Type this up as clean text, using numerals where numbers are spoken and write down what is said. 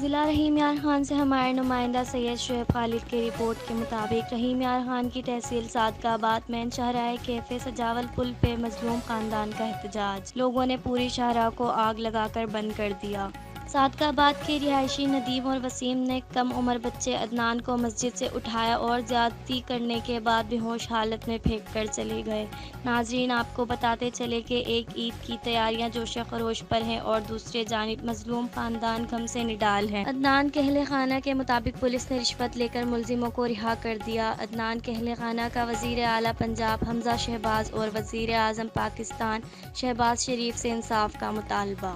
ضلع رحیم یار خان سے ہمارے نمائندہ سید شعیب خالد کی رپورٹ کے مطابق رحیم یار خان کی تحصیل صادقہ آباد میں شاہراہ کیفے سجاول پل پہ مظلوم خاندان کا احتجاج، لوگوں نے پوری شاہراہ کو آگ لگا کر بند کر دیا۔ صادقہ آباد کے رہائشی ندیم اور وسیم نے کم عمر بچے عدنان کو مسجد سے اٹھایا اور زیادتی کرنے کے بعد بے ہوش حالت میں پھینک کر چلے گئے۔ ناظرین، آپ کو بتاتے چلے کہ ایک عید کی تیاریاں جوش و خروش پر ہیں اور دوسری جانب مظلوم خاندان غم سے نڈال ہے۔ عدنان کے اہل خانہ کے مطابق پولیس نے رشوت لے کر ملزموں کو رہا کر دیا۔ عدنان کے اہل خانہ کا وزیر اعلیٰ پنجاب حمزہ شہباز اور وزیر اعظم پاکستان شہباز شریف سے انصاف کا مطالبہ۔